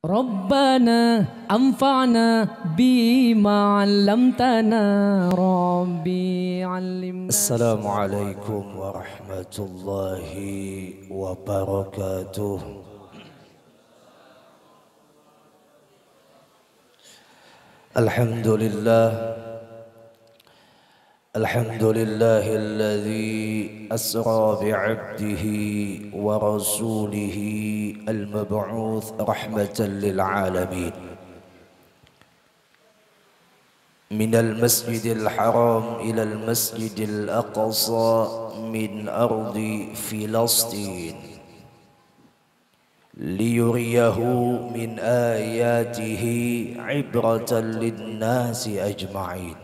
ربنا أنفعنا بما علمتنا ربي علمنا. السلام عليكم ورحمة الله وبركاته. الحمد لله الذي أسرى بعبده ورسوله المبعوث رحمة للعالمين من المسجد الحرام إلى المسجد الأقصى من أرض فلسطين ليريه من آياته عبرة للناس أجمعين.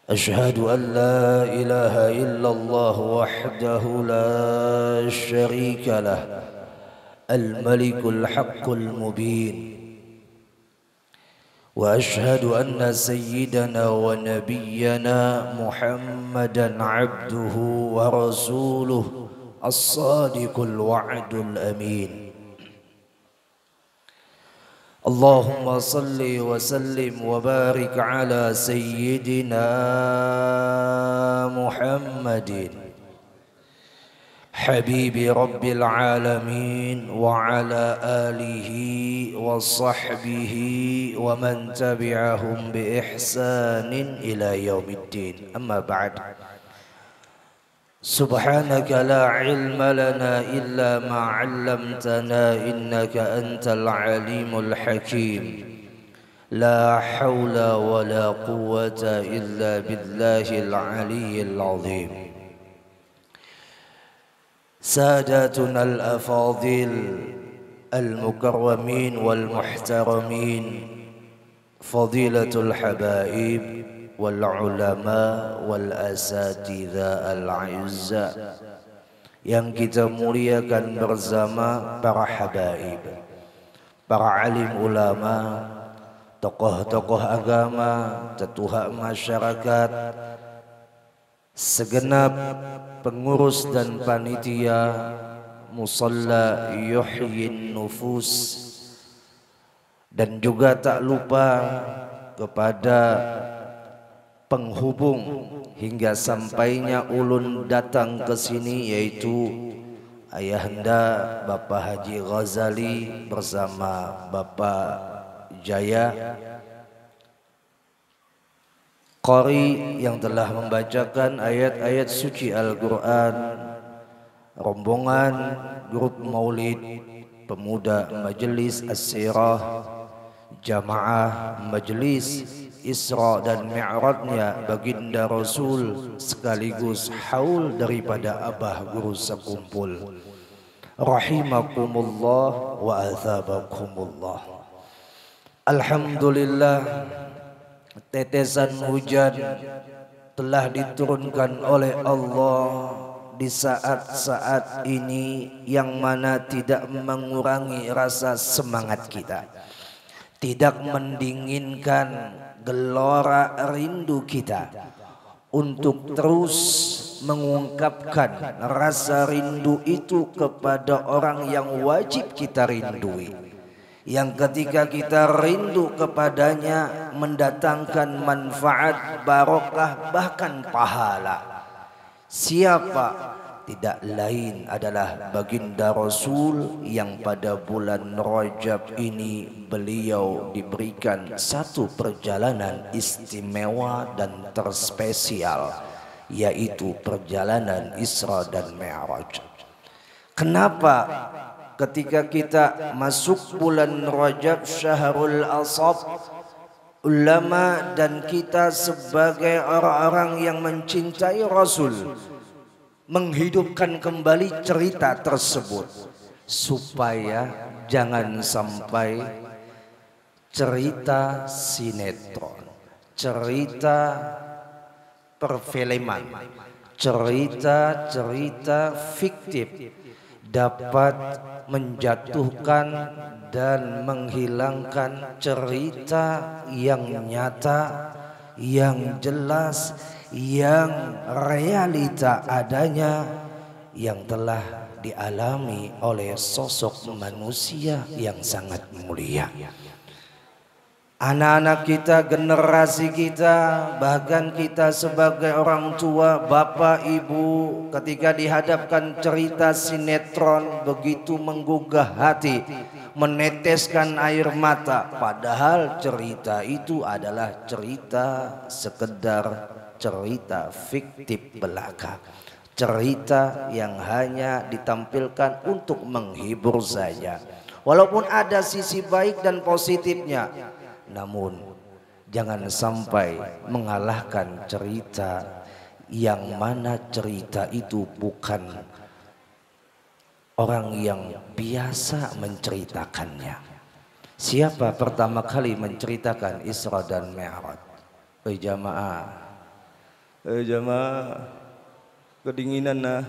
أشهد أن لا إله إلا الله وحده لا شريك له الملك الحق المبين. وأشهد أن سيدنا ونبينا محمدا عبده ورسوله الصادق الوعد الأمين. اللهم صل وسلم وبارك على سيدنا محمد حبيب رب العالمين وعلى آله وصحبه ومن تبعهم بإحسان إلى يوم الدين. أما بعد، سبحانك لا علم لنا إلا ما علمتنا إنك أنت العليم الحكيم. لا حول ولا قوة إلا بالله العلي العظيم. ساداتنا الأفاضل المكرمين والمحترمين، فضيلة الحبائب والعلماء والأساتذة الأعزاء yang kita muliakan bersama para habaib, para alim ulama, tokoh-tokoh agama, tetua masyarakat, segenap pengurus dan panitia Musalla Yuhyin Nufus, dan juga tak lupa kepada penghubung hingga sampainya ulun datang ke sini, yaitu ayahanda Bapak Haji Ghazali bersama Bapak Jaya, qari yang telah membacakan ayat-ayat suci Al-Quran, rombongan grup maulid, pemuda majelis as-sirah, jamaah majelis Isra dan Mi'rajnya baginda Rasul, sekaligus haul daripada abah guru sekumpul. Rahimakumullah wa athabakumullah. Alhamdulillah, tetesan hujan telah diturunkan oleh Allah di saat-saat ini yang mana tidak mengurangi rasa semangat kita, tidak mendinginkan gelora rindu kita untuk terus mengungkapkan rasa rindu itu kepada orang yang wajib kita rindui, yang ketika kita rindu kepadanya mendatangkan manfaat, barokah, bahkan pahala. Siapa? Tidak lain adalah baginda Rasul yang pada bulan Rajab ini beliau diberikan satu perjalanan istimewa dan terspesial, yaitu perjalanan Isra dan Mi'raj. Kenapa ketika kita masuk bulan Rajab, Syahrul Asab, ulama dan kita sebagai orang-orang yang mencintai Rasul menghidupkan kembali cerita tersebut, supaya jangan sampai cerita sinetron, cerita perfilman, cerita-cerita fiktif dapat menjatuhkan dan menghilangkan cerita yang nyata, yang jelas, yang realita adanya, yang telah dialami oleh sosok manusia yang sangat mulia. Anak-anak kita, generasi kita, bahkan kita sebagai orang tua, bapak, ibu, ketika dihadapkan cerita sinetron begitu menggugah hati, meneteskan air mata, padahal cerita itu adalah cerita sekedar cerita fiktif belaka, cerita yang hanya ditampilkan untuk menghibur saja. Walaupun ada sisi baik dan positifnya, namun jangan sampai mengalahkan cerita yang mana cerita itu bukan orang yang biasa menceritakannya. Siapa pertama kali menceritakan Isra dan Mi'raj? Jamaah, jamaah, kedinginan nah.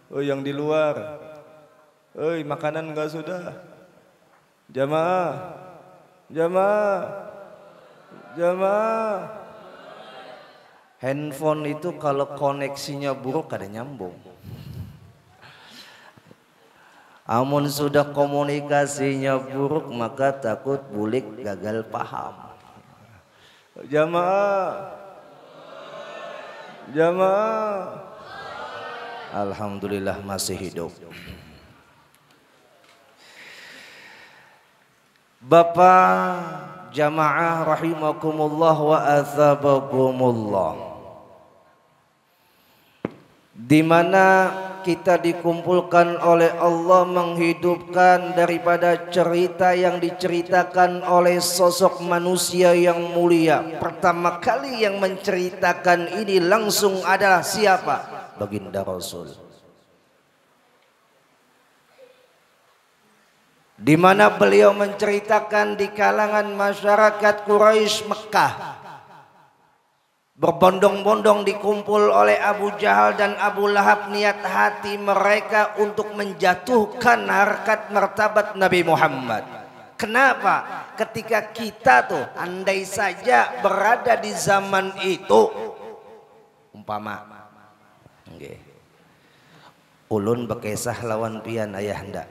Yang di luar, makanan enggak sudah. Jamaah, jamaah, jamaah. Handphone itu kalau koneksinya buruk kada nyambung. Amun sudah komunikasinya buruk maka takut bulik gagal paham. Jamaah, jamaah. Alhamdulillah masih hidup. Bapak jamaah rahimakumullah wa athabakumullah, di mana kita dikumpulkan oleh Allah menghidupkan daripada cerita yang diceritakan oleh sosok manusia yang mulia. Pertama kali yang menceritakan ini langsung adalah siapa? Baginda Rasul. Di mana beliau menceritakan di kalangan masyarakat Quraisy Mekah, berbondong-bondong dikumpul oleh Abu Jahal dan Abu Lahab, niat hati mereka untuk menjatuhkan harkat martabat Nabi Muhammad. Kenapa? Ketika kita tuh andai saja berada di zaman itu, umpama ulun bekesah lawan pian ayahanda,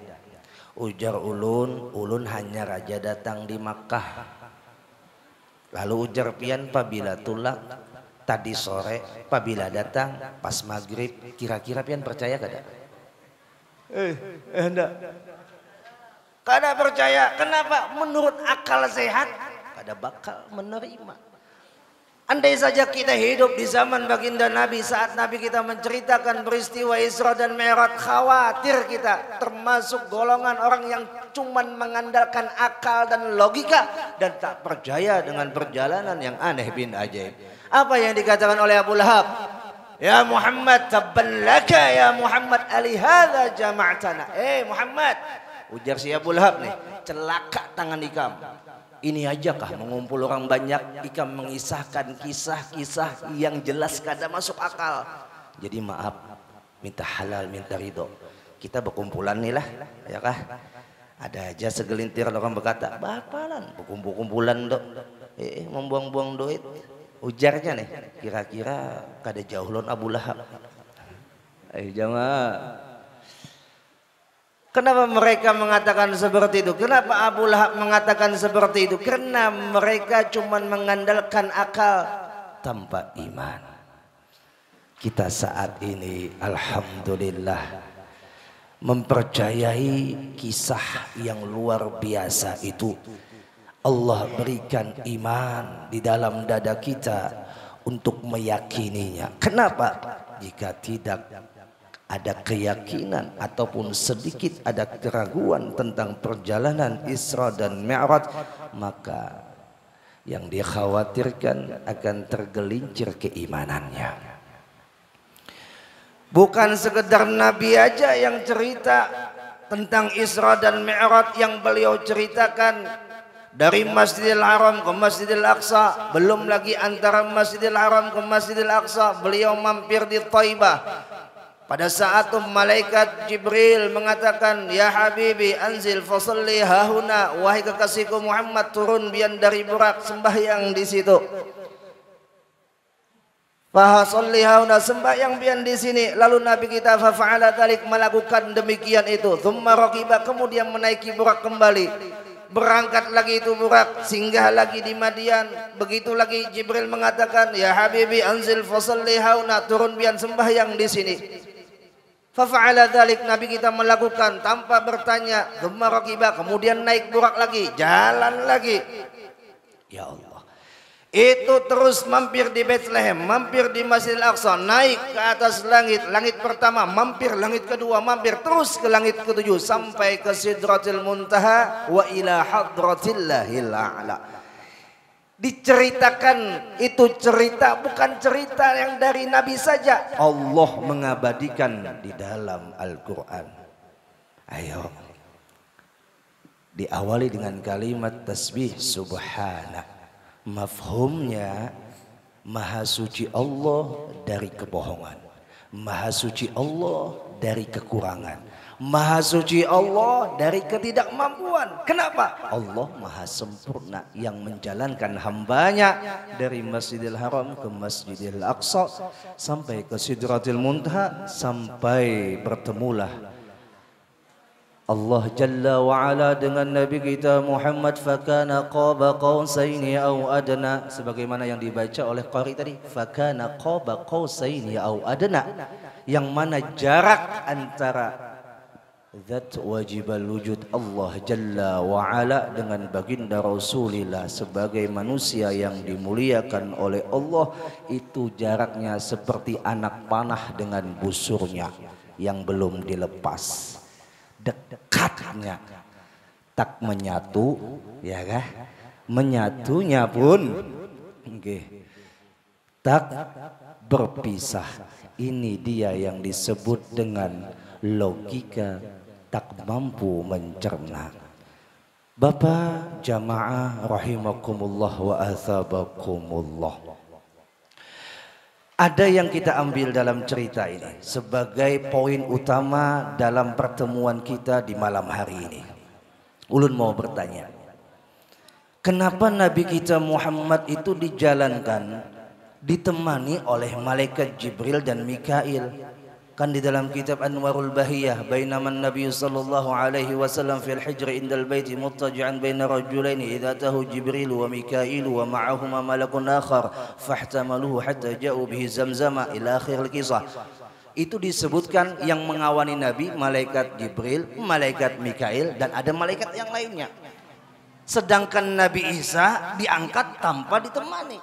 ujar ulun hanya raja datang di Makkah. Lalu ujar pian pabila tulak tadi sore, pabila datang pas maghrib, kira-kira pian percaya kada? Hendak kada percaya. Kenapa? Menurut akal sehat kada bakal menerima. Andai saja kita hidup di zaman baginda Nabi, saat Nabi kita menceritakan peristiwa Isra dan Mi'raj, khawatir kita termasuk golongan orang yang cuman mengandalkan akal dan logika dan tak percaya dengan perjalanan yang aneh bin ajaib. Apa yang dikatakan oleh Abu Lahab? Ya Muhammad, tabban laka ya Muhammad, alihadza jama'tana. Muhammad, ujar si Abu Lahab nih, celaka tangan ikam. Ini aja kah mengumpul orang banyak, ikam mengisahkan kisah-kisah yang jelas kada masuk akal. Jadi maaf, minta halal, minta ridho. Kita berkumpulan nih lah, ya kah? Ada aja segelintir orang berkata, bapalan berkumpul-kumpulan dok, membuang-buang duit. Ujarnya nih, kira-kira kada jauh lon Abu Lahab. Jamaah. Kenapa mereka mengatakan seperti itu? Kenapa Abu Lahab mengatakan seperti itu? Karena mereka cuma mengandalkan akal tanpa iman. Kita saat ini alhamdulillah mempercayai kisah yang luar biasa itu. Allah berikan iman di dalam dada kita untuk meyakininya. Kenapa? Jika tidak ada keyakinan ataupun sedikit ada keraguan tentang perjalanan Isra dan Mi'raj, maka yang dikhawatirkan akan tergelincir keimanannya. Bukan sekedar Nabi aja yang cerita tentang Isra dan Mi'raj yang beliau ceritakan, dari Masjidil Haram ke Masjidil Aqsa, belum lagi antara Masjidil Haram ke Masjidil Aqsa beliau mampir di Thaibah. Pada saat malaikat Jibril mengatakan, ya Habibi anzil fasalli hahuna, wahai kekasihku Muhammad turun bian dari Burak sembahyang di situ. Fahasollihauna sembahyang pian di sini. Lalu Nabi kita fa'ala dzalik melakukan demikian itu. Tsumma raqiba kemudian menaiki burak kembali. Berangkat lagi itu burak, singgah lagi di Madian. Begitu lagi Jibril mengatakan, "Ya habibi anzil fasollihauna, turun pian sembahyang di sini." Fa'ala dzalik Nabi kita melakukan tanpa bertanya. Tsumma raqiba kemudian naik burak lagi, jalan lagi. Ya Allah. Itu terus mampir di Bethlehem, mampir di Masjidil Aqsa, naik ke atas langit. Langit pertama, mampir langit kedua, mampir terus ke langit ketujuh sampai ke Sidratil Muntaha wa ila hadratillahil a'la. Diceritakan itu cerita bukan cerita yang dari Nabi saja. Allah mengabadikan di dalam Al-Qur'an. Ayo. Diawali dengan kalimat tasbih subhana. Mafhumnya maha suci Allah dari kebohongan, maha suci Allah dari kekurangan, maha suci Allah dari ketidakmampuan. Kenapa? Allah maha sempurna yang menjalankan hambanya dari Masjidil Haram ke Masjidil Aqsa sampai ke Sidratil Muntaha, sampai bertemulah Allah Jalla wa'ala dengan Nabi kita Muhammad. Fakana qaba qausaini au adna, sebagaimana yang dibaca oleh qari tadi, fakana qaba qausaini au adna, yang mana jarak antara zat wajibal wujud Allah Jalla wa'ala dengan baginda Rasulillah sebagai manusia yang dimuliakan oleh Allah, itu jaraknya seperti anak panah dengan busurnya yang belum dilepas. Dekatnya tak menyatu, ya kah? Menyatunya pun tak berpisah. Ini dia yang disebut dengan logika tak mampu mencerna. Bapak jamaah rahimakumullah wa athabakumullah. Ada yang kita ambil dalam cerita ini sebagai poin utama dalam pertemuan kita di malam hari ini. Ulun mau bertanya, kenapa Nabi kita Muhammad itu dijalankan ditemani oleh malaikat Jibril dan Mikail? Kan di dalam kitab Anwarul Bahiyah, bainaman Nabi sallallahu alaihi wasallam fil hijr indal baiti muttaji'an baina rajulaini idza tahu Jibril wa Mikail wa ma'ahuma malakun akhar fahtamaluhu hatta ja'u bihi zamzama ila akhir kisah. Itu disebutkan yang mengawani Nabi malaikat Jibril, malaikat Mikail, dan ada malaikat yang lainnya. Sedangkan Nabi Isa diangkat tanpa ditemani.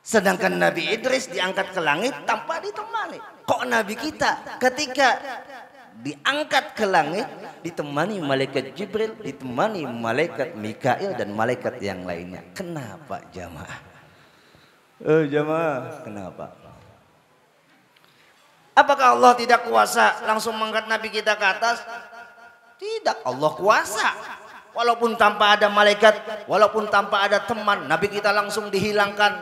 Sedangkan Nabi Idris diangkat ke langit tanpa ditemani. Kok Nabi kita ketika diangkat ke langit ditemani malaikat Jibril, ditemani malaikat Mikail dan malaikat yang lainnya? Kenapa jamaah? Jamaah, kenapa? Apakah Allah tidak kuasa langsung mengangkat Nabi kita ke atas? Tidak, Allah kuasa. Walaupun tanpa ada malaikat, walaupun tanpa ada teman, Nabi kita langsung dihilangkan.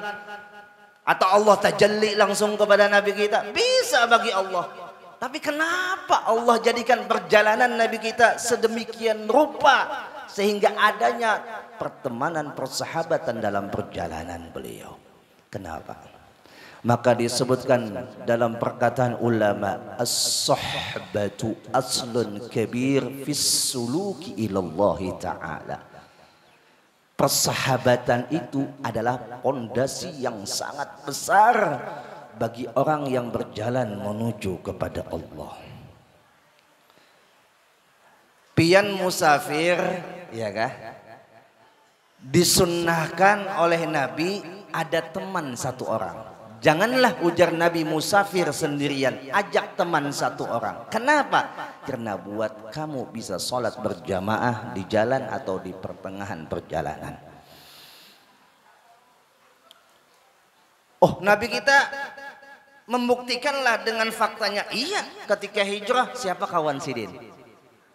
Atau Allah tajalli langsung kepada Nabi kita, bisa bagi Allah. Tapi kenapa Allah jadikan perjalanan Nabi kita sedemikian rupa sehingga adanya pertemanan, persahabatan dalam perjalanan beliau? Kenapa? Maka disebutkan dalam perkataan ulama, as-sohbatu aslun kabir fis suluki ilallahi ta'ala. Persahabatan itu adalah pondasi yang sangat besar bagi orang yang berjalan menuju kepada Allah. Pian musafir, ya kah? Disunnahkan oleh Nabi ada teman satu orang. Janganlah ujar Nabi musafir sendirian, ajak teman satu orang. Kenapa? Karena buat kamu bisa sholat berjamaah di jalan atau di pertengahan perjalanan. Oh, Nabi kita membuktikanlah dengan faktanya. Iya, ketika hijrah siapa kawan Sidin?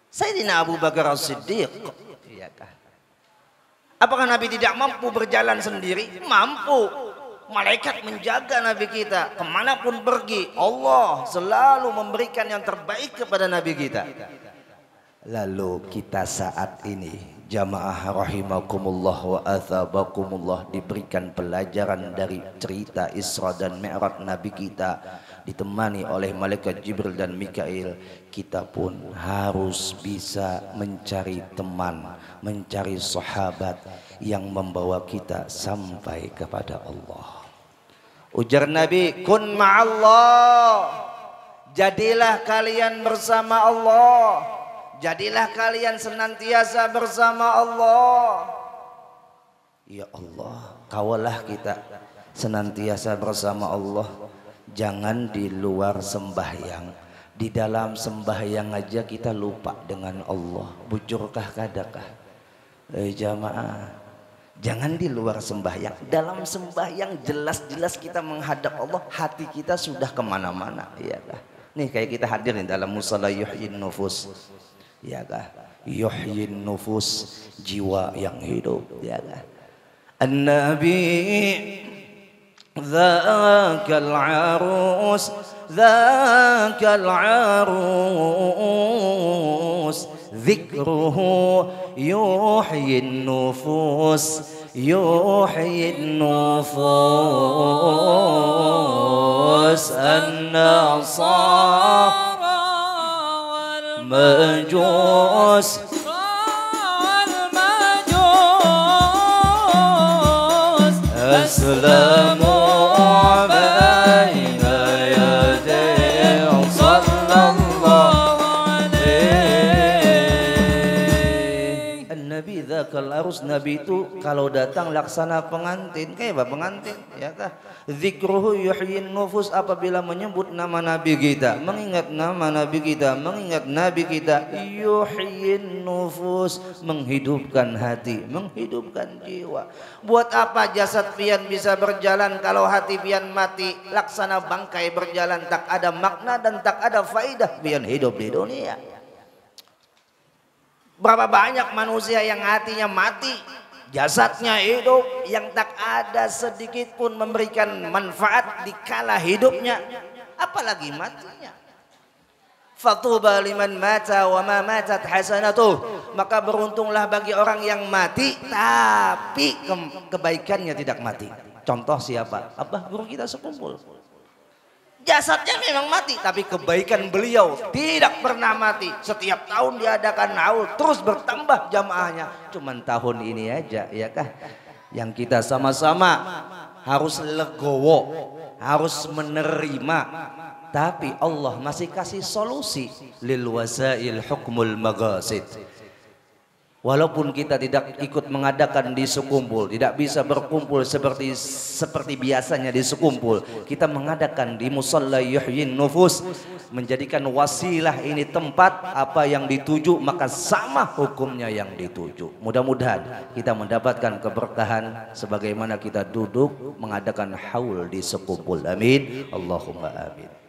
Sayyidina Abu Bakar As-Siddiq. Iyakah? Apakah Nabi tidak mampu berjalan sendiri? Mampu. Malaikat menjaga Nabi kita kemanapun pergi. Allah selalu memberikan yang terbaik kepada Nabi kita. Lalu kita saat ini Jamaah rahimakumullah wa athabakumullah, diberikan pelajaran dari cerita Isra dan Mi'raj Nabi kita ditemani oleh malaikat Jibril dan Mikail. Kita pun harus bisa mencari teman, mencari sahabat yang membawa kita sampai kepada Allah. Ujar Nabi, kun ma'allah, jadilah kalian bersama Allah. Jadilah kalian senantiasa bersama Allah. Ya Allah, kawalah kita senantiasa bersama Allah. Jangan di luar sembahyang, di dalam sembahyang aja kita lupa dengan Allah. Bujurkah kadakah? Jamaah, jangan di luar sembahyang, dalam sembahyang jelas-jelas kita menghadap Allah, hati kita sudah kemana-mana. Ya kah? Nih kayak kita hadir nih dalam musalla yuhyin nufus. Ya kah? Yuhyin nufus, jiwa yang hidup. Ya kah? An-Nabi dzakal arus, dzakal arus, dzikruhu yuhyin nufus, yuhyin nufus. An-Nasara Majus Aslamu baina yaday sallallahu alaihi. An-Nabi dzakal arus, Nabi itu kalau datang laksana pengantin. Kayak apa pengantin? Ya kah? Zikruhu yuhyin nufus, apabila menyebut nama Nabi kita, mengingat nama Nabi kita, mengingat Nabi kita, yuhyin nufus, menghidupkan hati, menghidupkan jiwa. Buat apa jasad pian bisa berjalan kalau hati pian mati? Laksana bangkai berjalan, tak ada makna dan tak ada faidah pian hidup di dunia. Berapa banyak manusia yang hatinya mati, jasadnya hidup, yang tak ada sedikit pun memberikan manfaat di kala hidupnya, apalagi matinya. Fatuba liman mata wa ma matat hasanatuh, maka beruntunglah bagi orang yang mati tapi kebaikannya tidak mati. Contoh siapa? Abah guru kita sekumpul, jasadnya memang mati tapi kebaikan beliau tidak pernah mati. Setiap tahun diadakan haul, terus bertambah jamaahnya. Cuman tahun ini aja, ya kah, yang kita sama-sama harus legowo, harus menerima. Tapi Allah masih kasih solusi, lil wasail hukmul magasid. Walaupun kita tidak ikut mengadakan di sekumpul, tidak bisa berkumpul seperti biasanya di sekumpul, kita mengadakan di musalla yuhyin nufus, menjadikan wasilah ini tempat apa yang dituju maka sama hukumnya yang dituju. Mudah-mudahan kita mendapatkan keberkahan sebagaimana kita duduk mengadakan haul di sekumpul. Amin, Allahumma amin.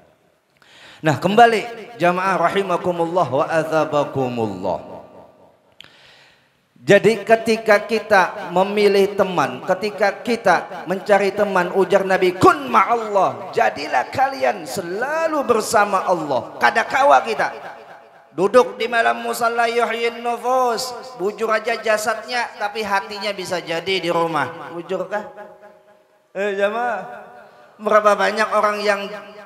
Nah, kembali jamaah rahimakumullah wa athabakumullah. Jadi ketika kita memilih teman, ketika kita mencari teman, ujar Nabi, kun ma'allah, jadilah kalian selalu bersama Allah. Kadakawa kita duduk di malam musalla yuhyin nufus, bujur aja jasadnya tapi hatinya bisa jadi di rumah. Bujurkah? Jamaah, berapa banyak orang yang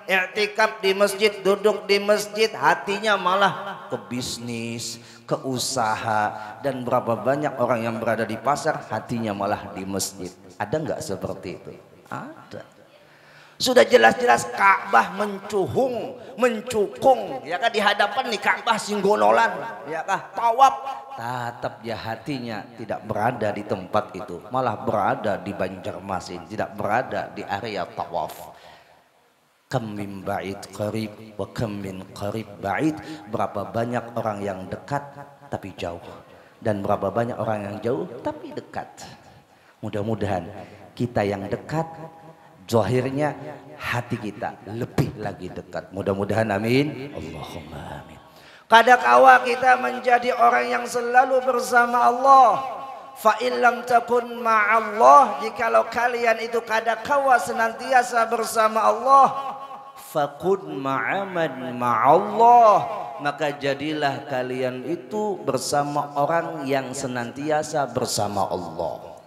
i'tikaf di masjid, duduk di masjid, hatinya malah ke bisnis, ke usaha, dan berapa banyak orang yang berada di pasar, hatinya malah di masjid. Ada nggak seperti itu? Ada. Sudah jelas-jelas Ka'bah mencukung, ya kan, di hadapan nih Ka'bah singgonolan, ya kah, tawaf, tetap ya hatinya tidak berada di tempat itu, malah berada di Banjarmasin, tidak berada di area tawaf. Kam min ba'id qarib wa kam min qarib ba'id. Berapa banyak orang yang dekat tapi jauh, dan berapa banyak orang yang jauh tapi dekat. Mudah-mudahan kita yang dekat, zahirnya hati kita lebih lagi dekat. Mudah-mudahan, amin, Allahumma amin. Kadakawa kita menjadi orang yang selalu bersama Allah. Fa illam takun ma'allah, jikalau kalian itu kadakawa senantiasa bersama Allah, fakun ma'aman ma'allah, maka jadilah kalian itu bersama orang yang senantiasa bersama Allah.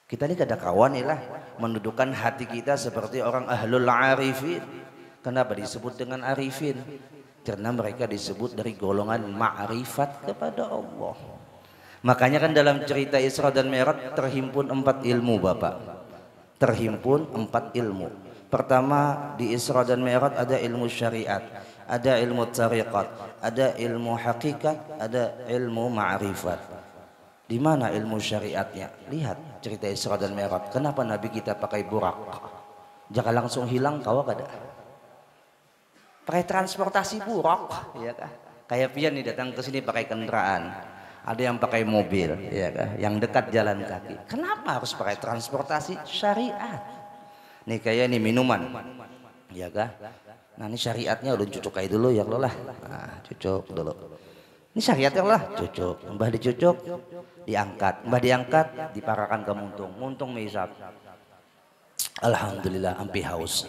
Kita ini kada kawan lah mendudukan hati kita seperti orang ahlul arifin. Kenapa disebut dengan arifin? Karena mereka disebut dari golongan ma'rifat kepada Allah. Makanya kan dalam cerita Isra dan Mi'raj terhimpun 4 ilmu Bapak. Terhimpun 4 ilmu. Pertama di Isra dan Mi'raj ada ilmu syariat, ada ilmu tariqat, ada ilmu hakikat, ada ilmu ma'rifat. Di mana ilmu syariatnya? Lihat cerita Isra dan Mi'raj. Kenapa Nabi kita pakai burak? Jangan langsung hilang kau kada. Pakai transportasi burak, ya kah? Kayak pian nih datang ke sini pakai kendaraan. Ada yang pakai mobil, ya kah? Yang dekat jalan kaki. Kenapa harus pakai transportasi syariat? Nih kayak ini minuman, ya kah? Nah ini syariatnya udah cucuk kayak dulu ya Allah lah. Nah, cucuk dulu. Ini syariatnya lah, cucuk. Mbah dicucuk, diangkat. Mbah diangkat, diparakan ke muntung. Muntung mehisap. Alhamdulillah, ampi haus.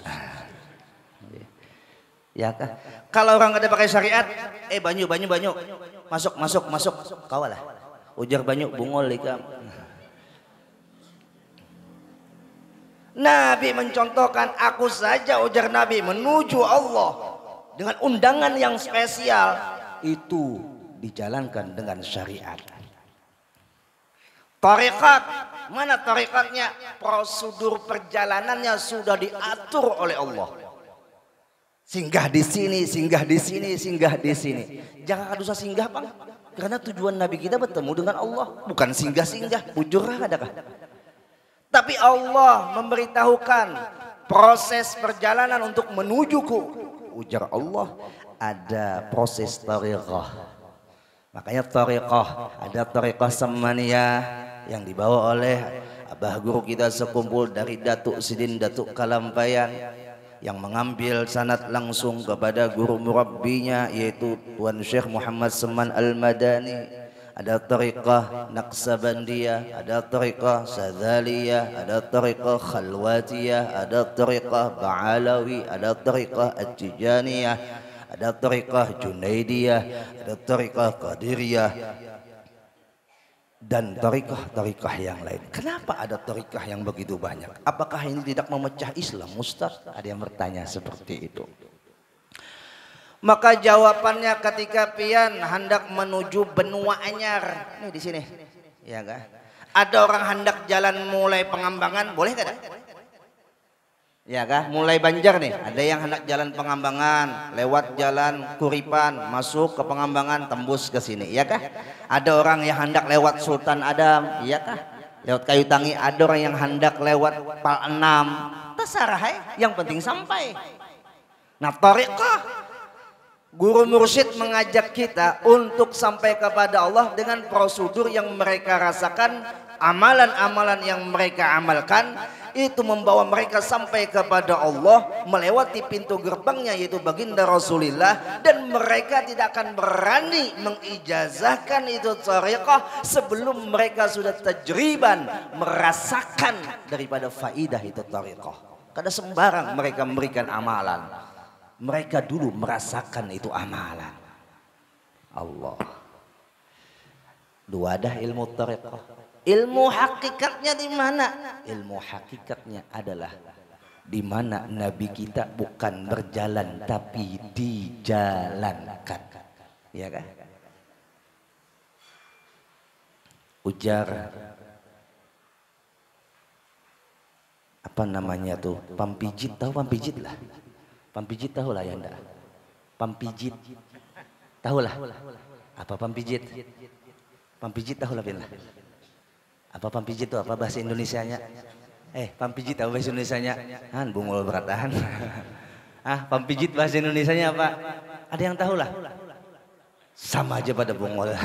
Ya kah? Kalau orang ada pakai syariat, banyu. Masuk. Kawalah. Ujar banyu bungol ikam. Nabi mencontohkan, aku saja ujar Nabi menuju Allah dengan undangan yang spesial itu dijalankan dengan syariat. Tarekat, mana tarekatnya? Prosedur perjalanannya sudah diatur oleh Allah. Singgah di sini, singgah di sini, singgah di sini. Jangan usah singgah Bang, karena tujuan Nabi kita bertemu dengan Allah, bukan singgah-singgah. Bujur adakah? Tapi Allah memberitahukan proses perjalanan untuk menujuku. Ujar Allah, ada proses tariqah. Makanya tariqah, ada tariqah samaniyah yang dibawa oleh abah guru kita sekumpul dari Datuk Sidin Datuk Kalampayan, yang mengambil sanad langsung kepada guru murabbinya yaitu Tuan Syekh Muhammad Seman Al-Madani. Ada tariqah Naqsabandiyah, ada tariqah Sadzaliyah, ada tariqah Khalwatiyah, ada tariqah Ba'alawi, ada tariqah At-Tijaniyah, ada tariqah Junaidiyah, ada tariqah Qadiriyah, dan tariqah-tariqah yang lain. Kenapa ada tariqah yang begitu banyak? Apakah ini tidak memecah Islam, Ustaz? Ada yang bertanya seperti itu. Maka jawabannya ketika pian hendak menuju benua anyar, nih di sini, ya kan? Ada orang hendak jalan mulai Pengambangan, boleh kan? Ya kan? Mulai Banjar nih, ada yang hendak jalan Pengambangan, lewat jalan Kuripan, masuk ke Pengambangan, tembus ke sini, ya kan? Ada orang yang hendak lewat Sultan Adam, ya kan? Lewat Kayu Tangi, ada orang yang hendak lewat Pal 6, terserah, yang penting sampai. Nah, tariqah, guru mursyid mengajak kita untuk sampai kepada Allah dengan prosedur yang mereka rasakan, amalan-amalan yang mereka amalkan itu membawa mereka sampai kepada Allah melewati pintu gerbangnya yaitu baginda Rasulullah, dan mereka tidak akan berani mengijazahkan itu tariqah sebelum mereka sudah tajriban merasakan daripada faidah itu tariqah. Kada sembarang mereka memberikan amalan. Mereka dulu merasakan itu amalan. Allah. Dua dah ilmu tariqah. Ilmu hakikatnya di mana? Ilmu hakikatnya adalah di mana Nabi kita bukan berjalan tapi dijalankan. Ya kan? Ujar apa namanya tuh? Pampijit, tahu pampijit lah. Pampijit tahu lah ya enggak? Pampijit tahu lah. Apa pampijit? Pampijit tahu lah bila. Apa pampijit itu apa bahasa Indonesianya? Pampijit tahu bahasa Indonesianya? Han bungul beratahan. Pampijit bahasa Indonesianya apa? Ada yang tahu lah? Sama aja pada bungul.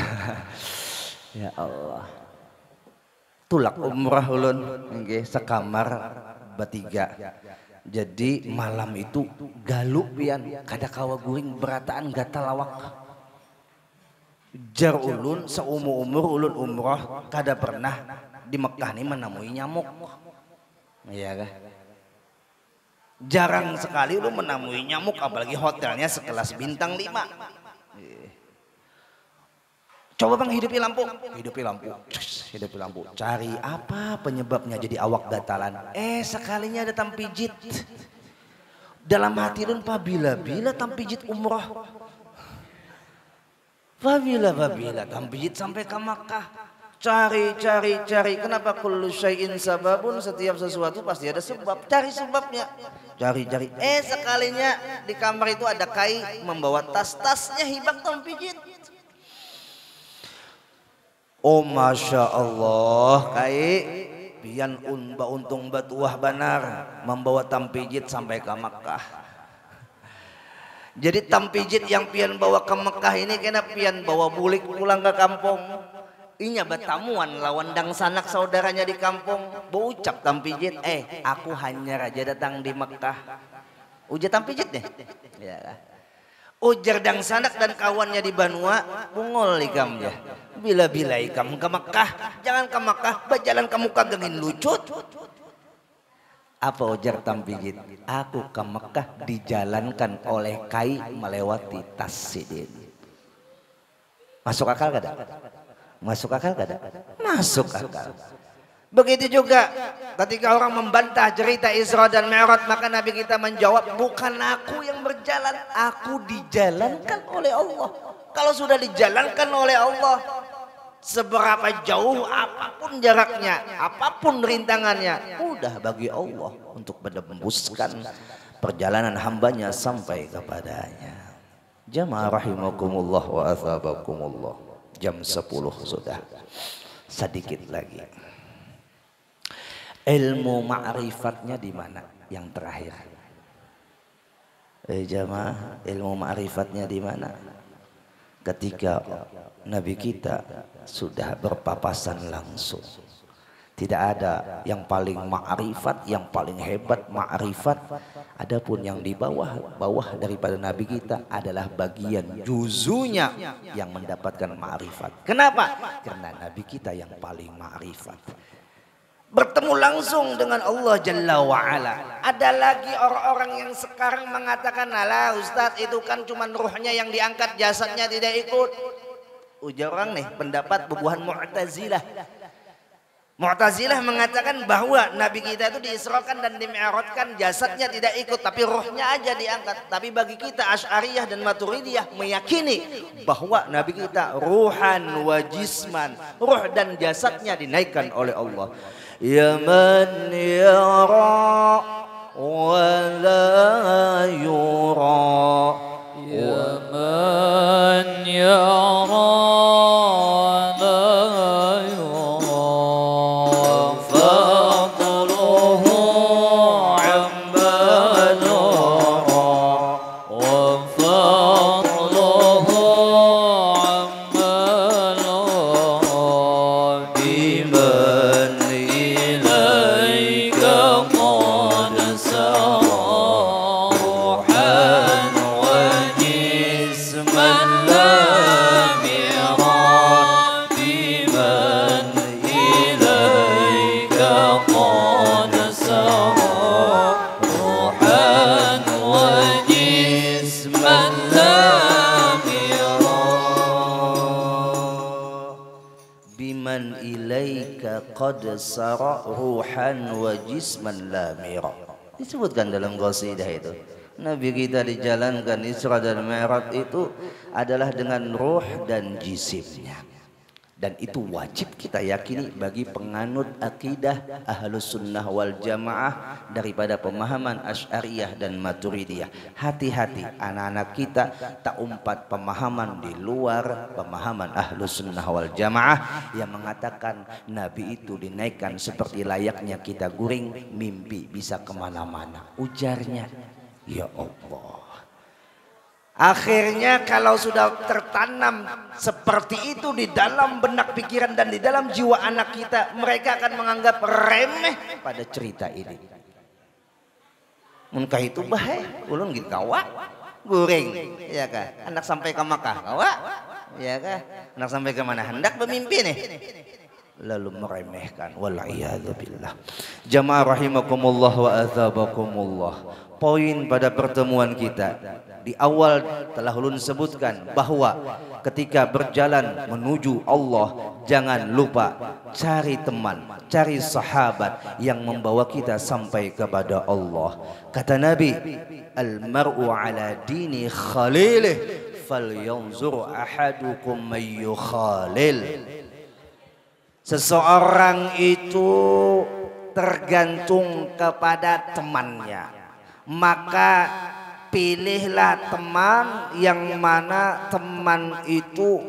Ya Allah. Tulak umrah ulun nggih sekamar bertiga. Jadi malam itu galuk pian, kada kawa guring berataan gatal awak. Jar ulun seumur-umur ulun umroh kada pernah di Mekah ini menemui nyamuk. Iya kah? Jarang sekali lu menemui nyamuk, apalagi hotelnya sekelas bintang 5. Coba bang hidupi lampu, hidupi lampu. Cari apa penyebabnya jadi awak gatalan. Sekalinya ada tampijit. Dalam hati lu bila tampijit umroh. Bila tampijit sampai ke Makkah. Cari. Kenapa kullu syai'in sababun, setiap sesuatu pasti ada sebab. Cari sebabnya. Cari. Sekalinya di kamar itu ada Kai membawa tas-tasnya hibak tampijit. Oh masya Allah, Kai pian untung batuah banar membawa tampijit sampai ke Makkah. Jadi tampijit yang pian bawa ke Makkah ini kena pian bawa bulik pulang ke kampung. Inya batamuan lawan dang sanak saudaranya di kampung. Baucap tampijit, aku hanya raja datang di Makkah. Ujar tampijit deh. Ya. Ujar dang sanak dan kawannya di Banua, bungol ikam ya. Bila ikam ke Makkah, jangan ke Makkah, berjalan kamu kagengin lucut. Apa ujar tampijit? Aku ke Makkah dijalankan oleh Kai melewati tas sidin. Masuk akal kada? Masuk akal kada? Masuk akal. Begitu juga ketika orang membantah cerita Isra dan Mi'raj, maka Nabi kita menjawab, bukan aku yang berjalan, aku dijalankan oleh Allah. Kalau sudah dijalankan oleh Allah, seberapa jauh apapun jaraknya, apapun rintangannya, mudah bagi Allah untuk menembuskan perjalanan hambanya sampai kepadanya. Jamaah rahimakumullah wa athabakumullah. Jam 10 sudah, sedikit lagi. Ilmu ma'rifatnya di mana? Yang terakhir. Jamaah, ilmu ma'rifatnya di mana? Ketika Nabi kita sudah berpapasan langsung. Tidak ada yang paling ma'rifat, yang paling hebat ma'rifat. Adapun yang di bawah daripada Nabi kita adalah bagian juzunya yang mendapatkan ma'rifat. Kenapa? Karena Nabi kita yang paling ma'rifat. Bertemu langsung dengan Allah Jalla wa'ala. Ada lagi orang-orang yang sekarang mengatakan, alah Ustadz itu kan cuma ruhnya yang diangkat, jasadnya tidak ikut. Ujar orang nih pendapat bubuhan Mu'tazilah. Mu'tazilah mengatakan bahwa Nabi kita itu diisrakan dan dimi'rajkan, jasadnya tidak ikut tapi ruhnya aja diangkat. Tapi bagi kita Asy'ariyah dan Maturidiyah meyakini bahwa Nabi kita ruhan wa jisman, ruh dan jasadnya dinaikkan oleh Allah. Ya man yara wa la yura, ya man yara qad sara ruhan wa jisman lamira. Disebutkan dalam qasidah itu. Nabi kita dijalankan Isra dan Mi'raj itu adalah dengan ruh dan jisimnya. Dan itu wajib kita yakini bagi penganut akidah Ahlus Sunnah wal Jamaah daripada pemahaman Asy'ariyah dan Maturidiyah. Hati-hati anak-anak kita tak umpat pemahaman di luar pemahaman Ahlus Sunnah wal Jamaah yang mengatakan Nabi itu dinaikkan seperti layaknya kita guring, mimpi bisa kemana-mana. Ujarnya, ya Allah. Akhirnya kalau sudah tertanam seperti itu di dalam benak pikiran dan di dalam jiwa anak kita, mereka akan menganggap remeh pada cerita ini. Munkah itu bahaya, ulun gitu kawa, guring, ya kah? Anak sampai ke Makkah, kawa, ya kah? Anak sampai ke mana? Hendak bermimpi nih. Lalu meremehkan, wal'iyadzubillah. Jamaah rahimakumullah wa athabakumullah. poin pada pertemuan kita. Di awal telah ulun sebutkan bahwa ketika berjalan menuju Allah, jangan lupa cari teman, cari sahabat yang membawa kita sampai kepada Allah. Kata Nabi, al-mar'u ala dini khalilih, falyanzur ahadukum may yukhalil. Seseorang itu tergantung kepada temannya, maka pilihlah teman yang mana teman itu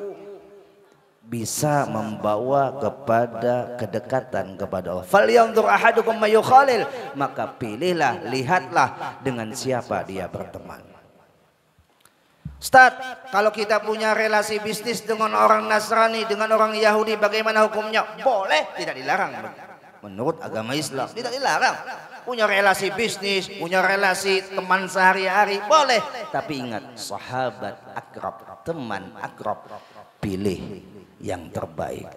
bisa membawa kepada kedekatan kepada Allah. Falyanzur ahadukum may yukhalil, maka pilihlah, lihatlah dengan siapa dia berteman. Ustaz, kalau kita punya relasi bisnis dengan orang Nasrani, dengan orang Yahudi, bagaimana hukumnya? Boleh, tidak dilarang. Menurut agama Islam tidak dilarang. Punya relasi bisnis, punya relasi teman sehari-hari, boleh. Tapi ingat, sahabat akrab, teman akrab, pilih yang terbaik.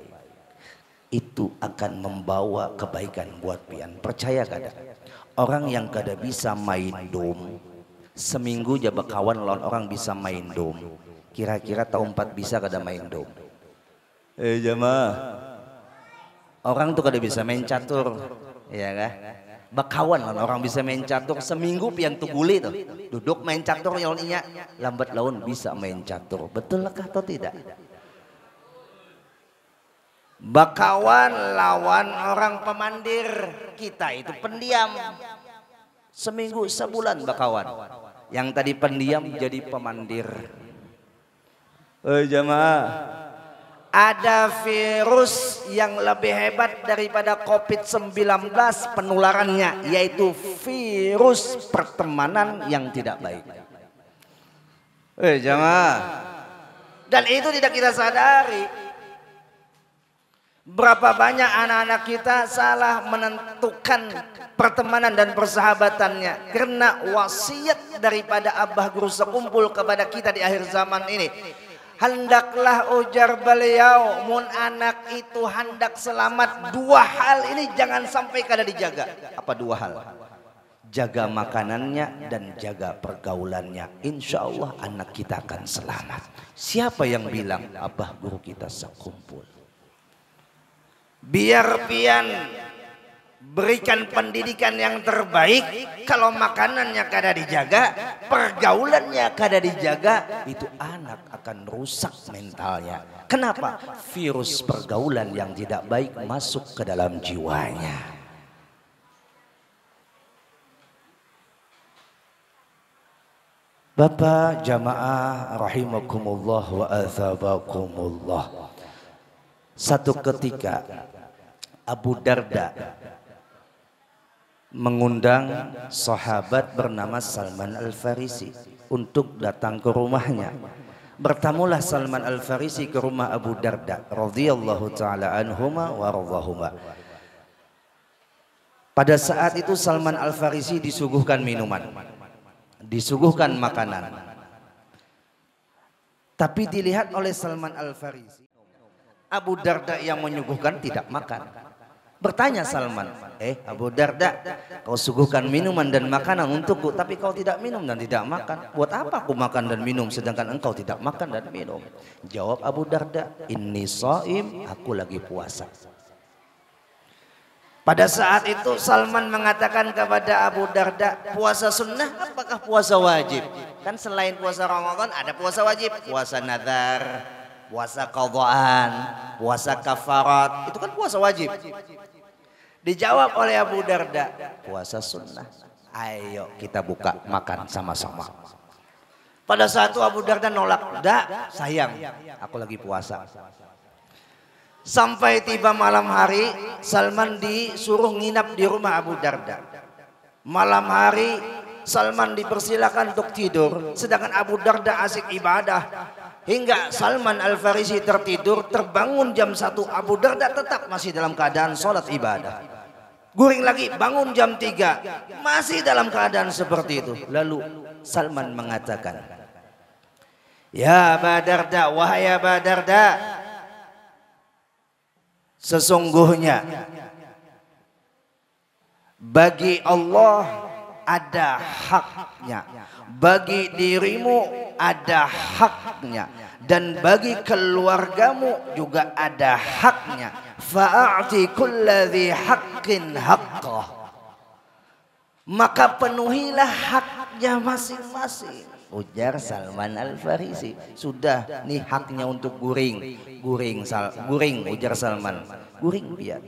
Itu akan membawa kebaikan buat pian. Percaya kada? Orang yang kada bisa main dom, seminggu aja berkawan lawan orang bisa main dom. Kira-kira tahun 4 bisa kada main dom? Jamaah, orang tuh kada bisa main catur, ya kan? Bakawan lawan orang bisa main catur, seminggu pian tuh guli tuh. Duduk main catur nyolnya, lambat laun bisa main catur. Betul kah atau tidak? Bakawan lawan orang pemandir, kita itu pendiam. Seminggu sebulan bakawan. Yang tadi pendiam jadi pemandir. Jamaah, ada virus yang lebih hebat daripada COVID-19 penularannya, yaitu virus pertemanan yang tidak baik. Jamaah, dan itu tidak kita sadari. Berapa banyak anak-anak kita salah menentukan pertemanan dan persahabatannya karena wasiat daripada Abah Guru Sekumpul kepada kita di akhir zaman ini. Hendaklah ujar beliau, mun anak itu hendak selamat, 2 hal ini jangan sampai kada dijaga. Apa 2 hal? Jaga makanannya dan jaga pergaulannya. Insya Allah anak kita akan selamat. Siapa yang bilang? Abah Guru kita Sekumpul. Biar pian berikan pendidikan yang terbaik, kalau makanannya kada dijaga, pergaulannya kada dijaga, itu anak akan rusak mentalnya. Kenapa? Virus pergaulan yang tidak baik masuk ke dalam jiwanya. Bapak jamaah rahimakumullah wa athabakumullah. Satu ketika Abu Darda mengundang sahabat bernama Salman Al-Farisi untuk datang ke rumahnya. Bertamulah Salman Al-Farisi ke rumah Abu Darda radhiyallahu taala anhuma wa radhahuma. Pada saat itu Salman Al-Farisi disuguhkan minuman, disuguhkan makanan. Tapi dilihat oleh Salman Al-Farisi, Abu Darda yang menyuguhkan tidak makan. Bertanya Salman, Abu Darda, kau suguhkan minuman dan makanan untukku, tapi kau tidak minum dan tidak makan. Buat apa aku makan dan minum sedangkan engkau tidak makan dan minum? Jawab Abu Darda, inni shaim, aku lagi puasa. Pada saat itu Salman mengatakan kepada Abu Darda, puasa sunnah apakah puasa wajib? Kan selain puasa Ramadan ada puasa wajib, puasa nazar, puasa qadhaan, puasa kafarat, itu kan puasa wajib. Dijawab oleh Abu Darda, puasa sunnah. Ayo kita buka makan sama-sama. Pada saat itu Abu Darda nolak, "Dak, sayang, aku lagi puasa." Sampai tiba malam hari, Salman disuruh nginap di rumah Abu Darda. Malam hari Salman dipersilakan untuk tidur, sedangkan Abu Darda asik ibadah. Hingga Salman Al-Farisi tertidur, terbangun jam 1, Abu Darda tetap masih dalam keadaan sholat ibadah. Guring lagi, bangun jam 3, masih dalam keadaan seperti itu. Lalu Salman mengatakan, "Ya Aba Darda, wahai Aba Darda, sesungguhnya bagi Allah ada haknya, bagi dirimu ada haknya, dan bagi keluargamu juga ada haknya. Fa'ati kulladzi haqqin haqqah, maka penuhilah haknya masing-masing. Ujar Salman Al-Farisi, sudah nih haknya untuk guring. Guring ujar Salman. Guring biar.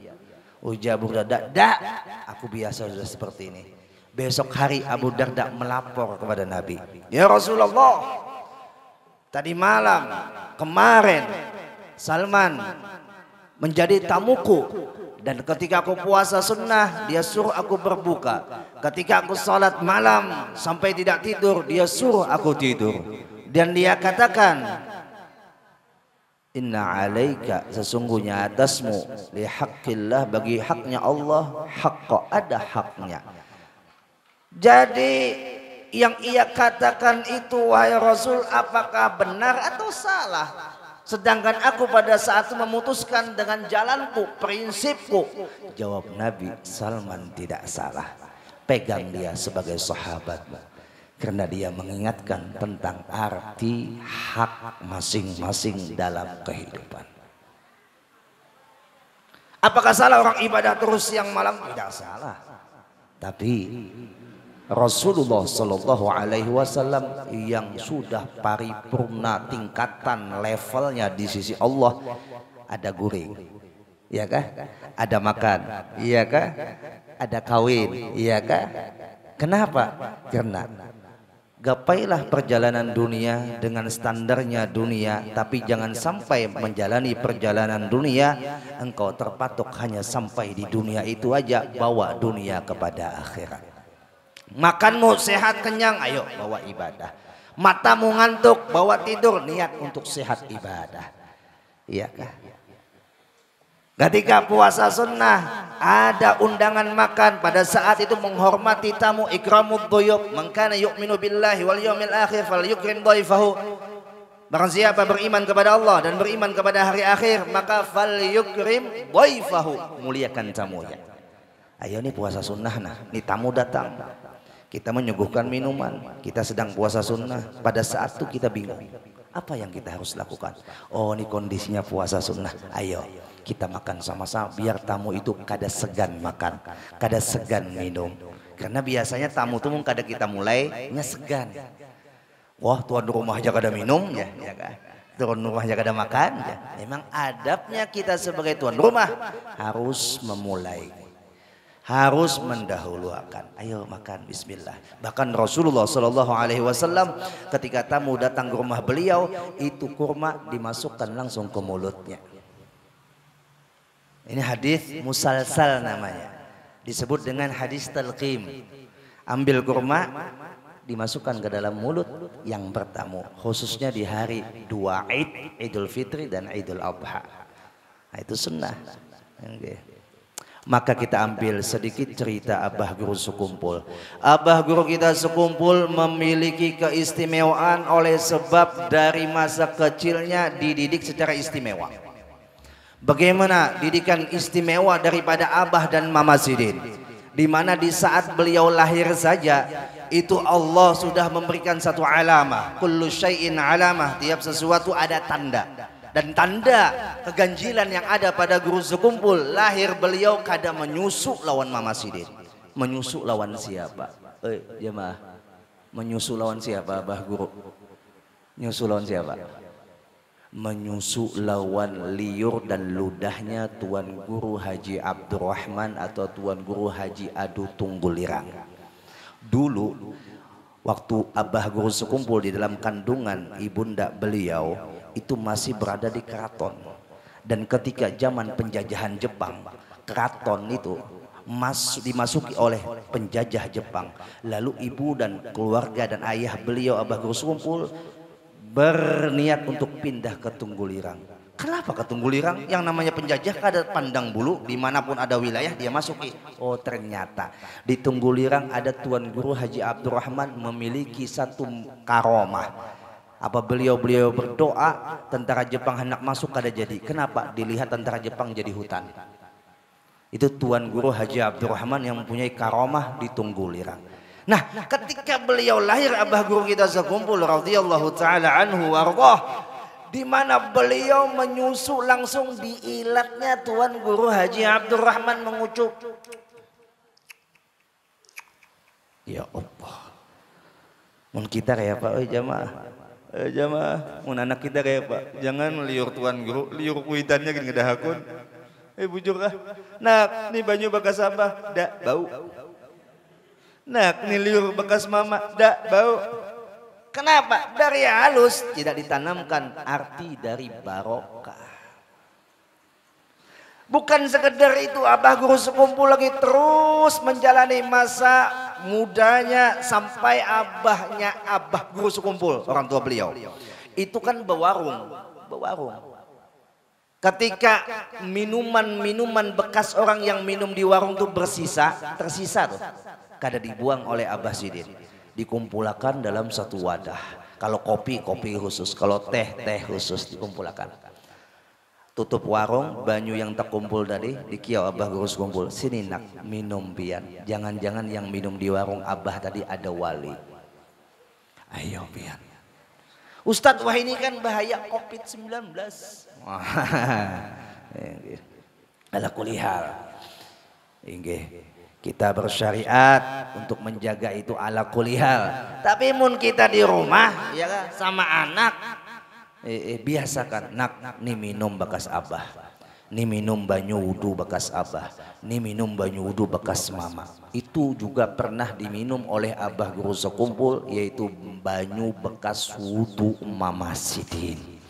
Ujar Abu Darda, aku biasa sudah seperti ini. Besok hari Abu Darda melapor kepada Nabi, ya Rasulullah, tadi malam kemarin Salman menjadi tamuku, dan ketika aku puasa sunnah dia suruh aku berbuka, ketika aku sholat malam sampai tidak tidur dia suruh aku tidur, dan dia katakan, inna alaika, sesungguhnya atasmu, li haqqillah, bagi haknya Allah, haqqa, ada haknya. Jadi yang ia katakan itu, wahai Rasul, apakah benar atau salah? Sedangkan aku pada saat itu memutuskan dengan jalanku, prinsipku. Jawab Nabi, Salman tidak salah. Pegang dia sebagai sahabat, karena dia mengingatkan tentang arti hak masing-masing dalam kehidupan. Apakah salah orang ibadah terus siang malam? Tidak salah. Tapi Rasulullah Shallallahu Alaihi Wasallam yang sudah paripurna tingkatan levelnya di sisi Allah, ada guring, iya kah? Ada makan, iya kah? Ada kawin, iya kah? Kenapa? Karena gapailah perjalanan dunia dengan standarnya dunia, tapi jangan sampai menjalani perjalanan dunia engkau terpatok hanya sampai di dunia itu aja, bawa dunia kepada akhirat. Makanmu sehat kenyang, ayo bawa ibadah. Matamu ngantuk, bawa tidur, niat untuk sehat ibadah. Iya kah? Ketika puasa sunnah ada undangan makan, pada saat itu menghormati tamu, ikramud dhuyuf, man kana yu'minu billahi wal yawmil akhir falyukrim dhaifahu. Barang siapa beriman kepada Allah dan beriman kepada hari akhir, maka falyukrim dhaifahu, muliakan tamunya. Ayo nih puasa sunnah, nah nih tamu datang, kita menyuguhkan minuman, kita sedang puasa sunnah. Pada saat itu kita bingung, apa yang kita harus lakukan? Oh, ini kondisinya puasa sunnah, ayo kita makan sama-sama biar tamu itu kada segan makan, kada segan minum. Karena biasanya tamu itu kada kita mulainya segan. Wah, tuan rumah aja kada minum ya, ya kan? Tuan rumah aja kada makan ya. Memang adabnya kita sebagai tuan rumah harus memulai, harus mendahulukan. Ayo makan, bismillah. Bahkan Rasulullah Shallallahu Alaihi Wasallam ketika tamu datang ke rumah beliau, itu kurma dimasukkan langsung ke mulutnya. Ini hadis musalsal namanya, disebut dengan hadis talqim. Ambil kurma dimasukkan ke dalam mulut yang bertamu, khususnya di hari dua Id, Idul Fitri dan Idul Adha. Nah, itu sunnah. Okay. Maka kita ambil sedikit cerita Abah Guru Sekumpul. Abah Guru kita Sekumpul memiliki keistimewaan oleh sebab dari masa kecilnya dididik secara istimewa. Bagaimana didikan istimewa daripada Abah dan Mama Sidin, di mana di saat beliau lahir saja itu Allah sudah memberikan satu alamah, kullu syai'in alamah, tiap sesuatu ada tanda. Dan tanda keganjilan yang ada pada Guru Sekumpul, lahir beliau kada menyusu lawan Mama Sidin. Menyusu lawan siapa? Jemaah, menyusu lawan siapa Abah Guru? Menyusu lawan siapa? Menyusu lawan liur dan ludahnya Tuan Guru Haji Abdurrahman atau Tuan Guru Haji Adu Tunggulirang. Dulu waktu Abah Guru Sekumpul di dalam kandungan ibunda beliau itu masih berada di keraton, dan ketika zaman penjajahan Jepang, keraton itu dimasuki oleh penjajah Jepang. Lalu ibu dan keluarga dan ayah beliau Abah Guru Sekumpul berniat untuk pindah ke Tunggulirang. Kenapa ke Tunggulirang? Yang namanya penjajah kada pandang bulu, dimanapun ada wilayah dia masuki. Oh, ternyata di Tunggulirang ada Tuan Guru Haji Abdurrahman memiliki satu karomah. Apa beliau berdoa, tentara Jepang hendak masuk kada jadi. Kenapa? Dilihat tentara Jepang jadi hutan. Itu Tuan Guru Haji Abdurrahman yang mempunyai karomah di Tunggulirang. Nah, ketika beliau lahir abah guru kita sekumpul radhiyallahu taala anhu warḍah, di mana beliau menyusu langsung di ilatnya Tuan Guru Haji Abdurrahman mengucup. Ya Allah. Mun kita kayak Pak, jamaah. Jamaah, mun anak kita kayak Pak. Jangan liur Tuan Guru, liur kuitannya gini ngedahakun. Bujur ah. Nah, ini banyu bekas apa? Dak bau. Nah, ini liur bekas mama, dak bau. Kenapa? Dari halus tidak ditanamkan arti dari barokah. Bukan sekedar itu, abah guru sekumpul lagi terus menjalani masa mudanya sampai abah guru sekumpul, orang tua beliau. Itu kan berwarung. Ketika minuman bekas orang yang minum di warung itu tersisa tuh. Kada dibuang oleh Abah Sidin, dikumpulkan dalam satu wadah. Kalau kopi khusus, kalau teh khusus dikumpulkan. Tutup warung, banyu yang terkumpul tadi dikiau Abah Guru kumpul. Sini nak minum pian. Jangan-jangan yang minum di warung Abah tadi ada wali. Ayo pian. Ustadz, wah ini kan bahaya COVID-19. Ala kulihal. Kita bersyariat untuk menjaga itu ala kulihal. Tapi mun kita di rumah ya kan, sama anak biasakan nak nih minum bekas abah, nih minum banyu wudu bekas abah, nih minum banyu wudu bekas mama. Itu juga pernah diminum oleh Abah Guru sekumpul, yaitu banyu bekas wudu Mama Sidin.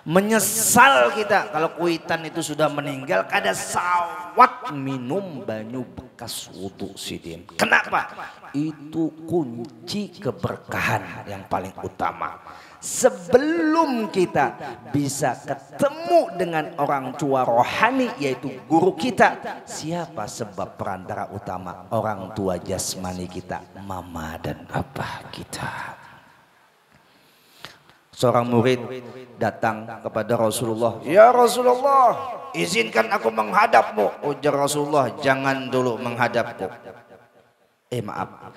Menyesal kita kalau kuitan itu sudah meninggal kada sawat minum banyu bekas wudu Sidin. Kenapa? Itu kunci keberkahan yang paling utama. Sebelum kita bisa ketemu dengan orang tua rohani yaitu guru kita, siapa sebab perantara utama? Orang tua jasmani kita, mama dan abah kita. Seorang murid datang kepada Rasulullah, ya Rasulullah, izinkan aku menghadapmu. Ujar Rasulullah, jangan dulu menghadapku. Maaf.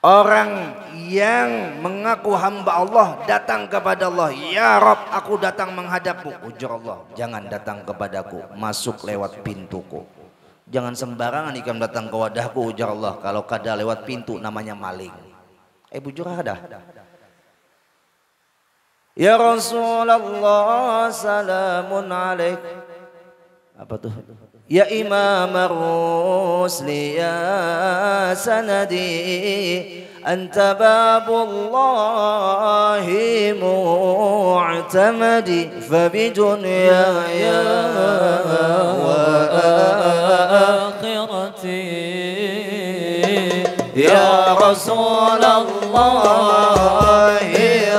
Orang yang mengaku hamba Allah datang kepada Allah, ya Rabb, aku datang menghadapmu. Ujar Allah, jangan datang kepadaku, masuk lewat pintuku. Jangan sembarangan ikam datang ke wadahku. Ujar Allah, kalau kada lewat pintu namanya maling. Bujur ada. Ya Rasulullah, salamun alaik. Apa tuh? Ya Imam ar-rusli ya sanadi, anta babullahi mu'tamadi, fabidunyaya wa akhirati. Ya Rasulullah,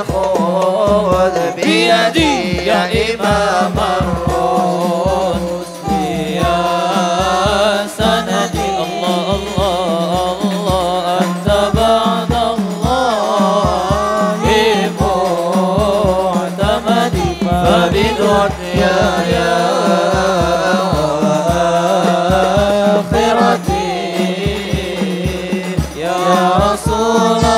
khudh biyadi ya Imam ar-rusli ya sanadi. Allah Allah Allah, anta ba'dallahi mu'tamadi, fabidunyaya akhirati. Ya Rasulullah,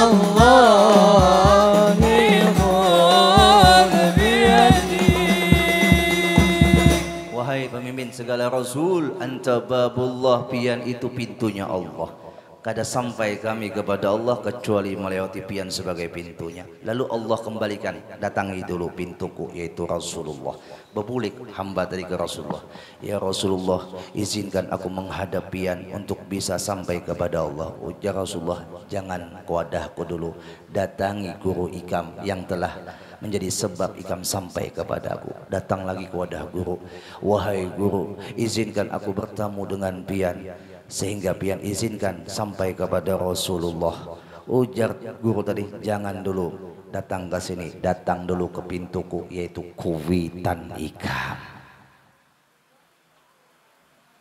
segala Rasul, anta babullah, pian itu pintunya Allah. Kada sampai kami kepada Allah kecuali melewati pian sebagai pintunya. Lalu Allah kembalikan, datangi dulu pintuku yaitu Rasulullah. Berbulik hamba tadi ke Rasulullah, ya Rasulullah, izinkan aku menghadap pian untuk bisa sampai kepada Allah. Ujar Rasulullah, jangan ke wadahku dulu, datangi guru ikam yang telah menjadi sebab ikam sampai kepadaku. Datang lagi ke wadah guru, wahai guru, izinkan aku bertemu dengan pian sehingga pian izinkan sampai kepada Rasulullah. Ujar guru tadi, jangan dulu datang ke sini, datang dulu ke pintuku yaitu kuitan ikam.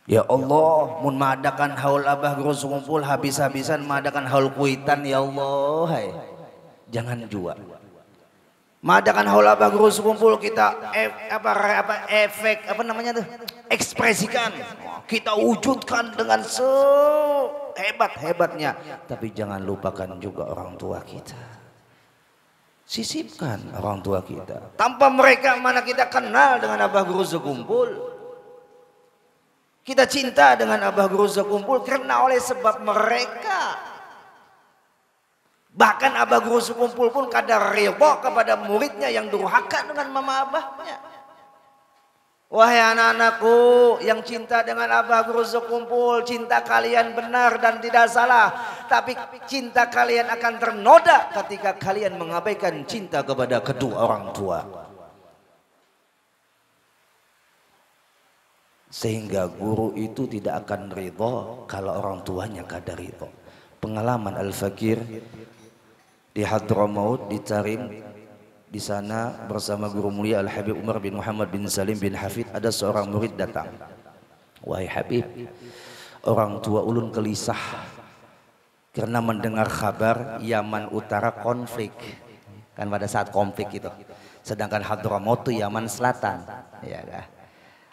Ya Allah, mun madakan haul Abah Guru sekumpul habis-habisan madakan haul kuitan, ya Allah, hai. Jangan jua. Madakan haul Abah Guru sekumpul kita efek apa namanya tuh? ekspresikan, kita wujudkan dengan sehebat-hebatnya. Tapi jangan lupakan juga orang tua kita. Sisipkan orang tua kita. Tanpa mereka mana kita kenal dengan Abah Guru Sekumpul. Kita cinta dengan Abah Guru Sekumpul karena oleh sebab mereka. Bahkan Abah Guru Sekumpul pun kadar ridha kepada muridnya yang durhaka dengan mama abahnya. Wahai anak-anakku yang cinta dengan Abah Guru Sekumpul, cinta kalian benar dan tidak salah. Tapi cinta kalian akan ternoda ketika kalian mengabaikan cinta kepada kedua orang tua. Sehingga guru itu tidak akan ridho kalau orang tuanya kada ridho. Pengalaman Al-Fakir di Hadramaut, di Tarim, di sana bersama guru mulia Al-Habib Umar bin Muhammad bin Salim bin Hafid, ada seorang murid datang. Wahai Habib, orang tua ulun gelisah karena mendengar kabar Yaman Utara konflik. Kan pada saat konflik itu. Sedangkan Hadramaut itu Yaman Selatan. Ya kan?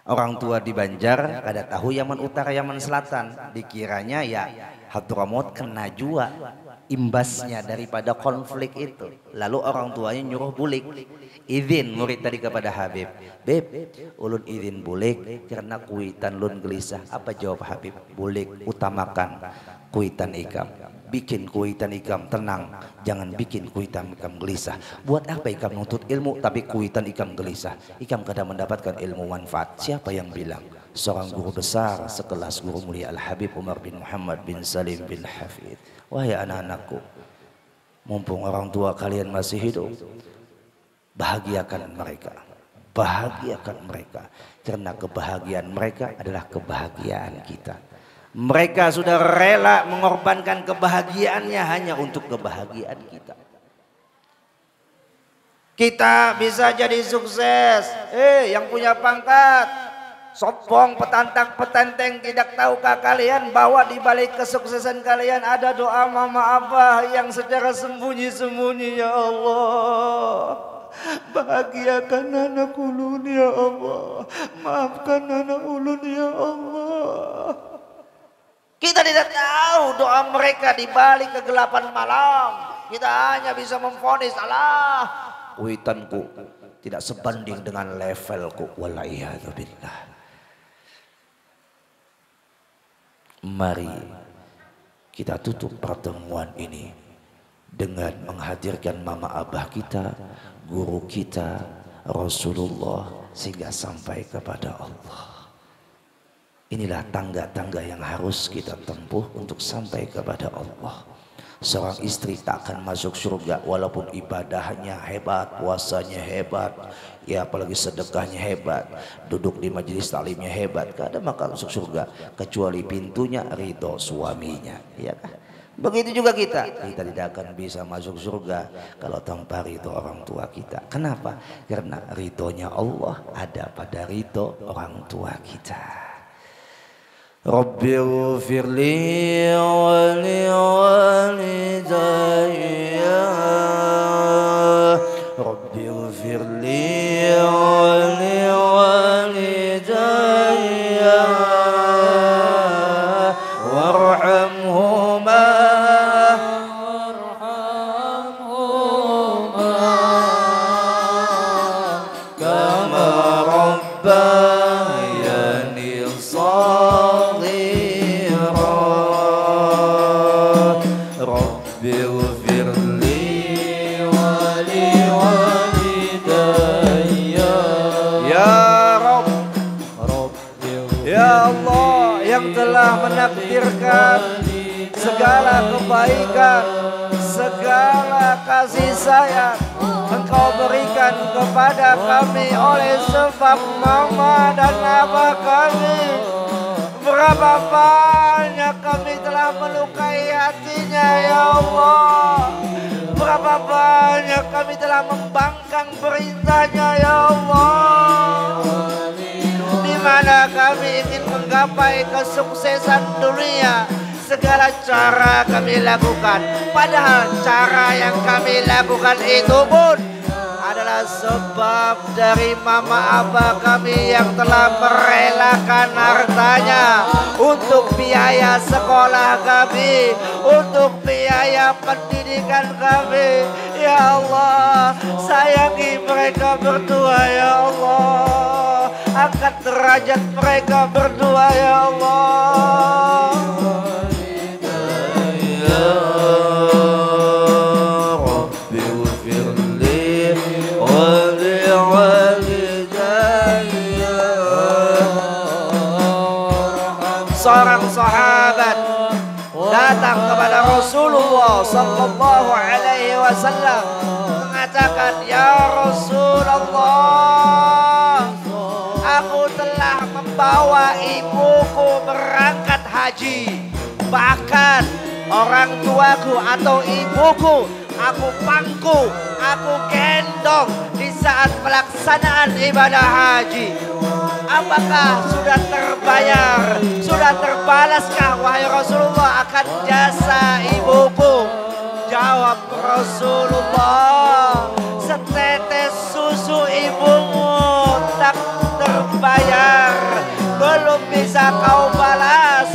Orang tua di Banjar kada tahu Yaman Utara Yaman Selatan. Dikiranya ya Hadramaut kena jua imbasnya daripada konflik itu. Lalu orang tuanya nyuruh bulik, izin murid tadi kepada Habib, Beb, ulun izin bulik karena kuitan lun gelisah. Apa jawab Habib? Bulik, utamakan kuitan ikam. Bikin kuitan ikam tenang, jangan bikin kuitan ikam gelisah. Buat apa ikam nuntut ilmu tapi kuitan ikam gelisah? Ikam kadang mendapatkan ilmu manfaat. Siapa yang bilang? Seorang guru besar sekelas guru mulia Al-Habib Umar bin Muhammad bin Salim bin Hafid. Wahai anak-anakku, mumpung orang tua kalian masih hidup, bahagiakan mereka. Bahagiakan mereka. Karena kebahagiaan mereka adalah kebahagiaan kita. Mereka sudah rela mengorbankan kebahagiaannya hanya untuk kebahagiaan kita. Kita bisa jadi sukses. Yang punya pangkat, sombong, petantang, petenteng, tidak tahukah kalian bahwa di balik kesuksesan kalian ada doa mama abah yang secara sembunyi-sembunyi. Ya Allah, bahagiakan anak ulun ya Allah, maafkan anak ulun ya Allah. Kita tidak tahu doa mereka di balik kegelapan malam. Kita hanya bisa memvonis, Allah, kuitanku tidak sebanding dengan levelku. Wala'iyadzubillah. Mari kita tutup pertemuan ini dengan menghadirkan mama abah kita, guru kita, Rasulullah, sehingga sampai kepada Allah. Inilah tangga-tangga yang harus kita tempuh untuk sampai kepada Allah. Seorang istri tak akan masuk surga walaupun ibadahnya hebat, puasanya hebat, ya apalagi sedekahnya hebat, duduk di majelis taklimnya hebat, kada bakal masuk surga kecuali pintunya ridho suaminya, ya kan? Begitu juga kita tidak akan bisa masuk surga kalau tanpa ridho orang tua kita. Kenapa? Karena ridhonya Allah ada pada ridho orang tua kita. Rabbi ghfirli wa li walidayya, Rabbi ghfirli wa li walidayya warhamhuma kama rabbayani menakdirkan segala kebaikan, segala kasih sayang Engkau berikan kepada kami oleh sebab mama dan abah kami. Berapa banyak kami telah melukai hatinya ya Allah. Berapa banyak kami telah membangkang perintahnya ya Allah. Di mana kami ingin menggapai kesuksesan dunia, segala cara kami lakukan. Padahal cara yang kami lakukan itu pun adalah adalah sebab dari mama abah kami yang telah merelakan hartanya untuk biaya sekolah kami, untuk biaya pendidikan kami. Ya Allah, sayangi mereka berdua ya Allah. Angkat derajat mereka berdua ya Allah. Seorang sahabat datang kepada Rasulullah sallallahu alaihi wasallam mengatakan, "Ya Rasulullah, aku telah membawa ibuku berangkat haji. Bahkan orang tuaku atau ibuku aku pangku, aku gendong di saat pelaksanaan ibadah haji. Apakah sudah terbayar, sudah terbalaskah wahai Rasulullah akan jasa ibuku?" Jawab Rasulullah, "Setetes susu ibumu tak terbayar, belum bisa kau balas.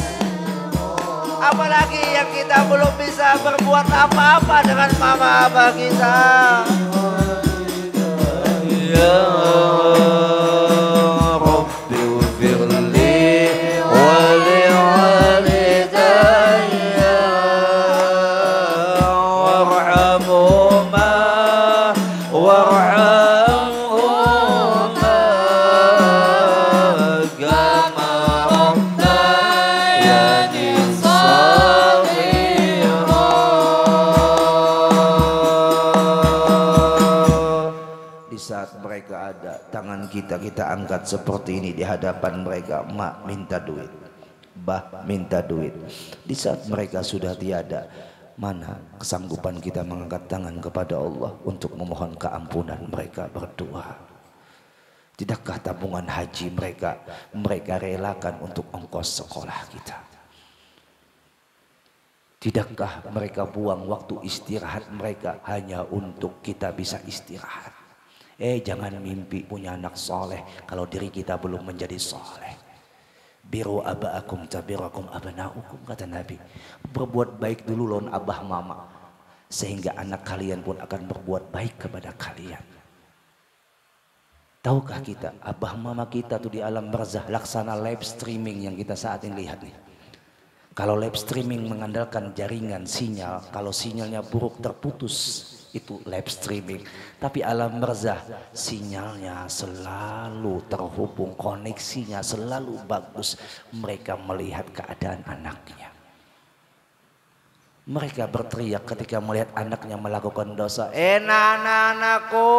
Apalagi yang kita belum bisa berbuat apa-apa dengan mama abah kita." Ya kita angkat seperti ini di hadapan mereka. Mak minta duit, bah minta duit. Di saat mereka sudah tiada, mana kesanggupan kita mengangkat tangan kepada Allah untuk memohon keampunan mereka berdua? Tidakkah tabungan haji mereka relakan untuk ongkos sekolah kita? Tidakkah mereka buang waktu istirahat mereka hanya untuk kita bisa istirahat? Jangan mimpi punya anak soleh kalau diri kita belum menjadi soleh. Biru aba'akum tabirakum abana'ukum, kata Nabi. Berbuat baik dulu lawan abah mama, sehingga anak kalian pun akan berbuat baik kepada kalian. Tahukah kita abah mama kita tuh di alam barzah laksana live streaming yang kita saat ini lihat nih. Kalau live streaming mengandalkan jaringan sinyal, kalau sinyalnya buruk terputus, itu live streaming. Tapi alam barzah sinyalnya selalu terhubung, koneksinya selalu bagus. Mereka melihat keadaan anaknya. Mereka berteriak ketika melihat anaknya melakukan dosa. Anak-anakku,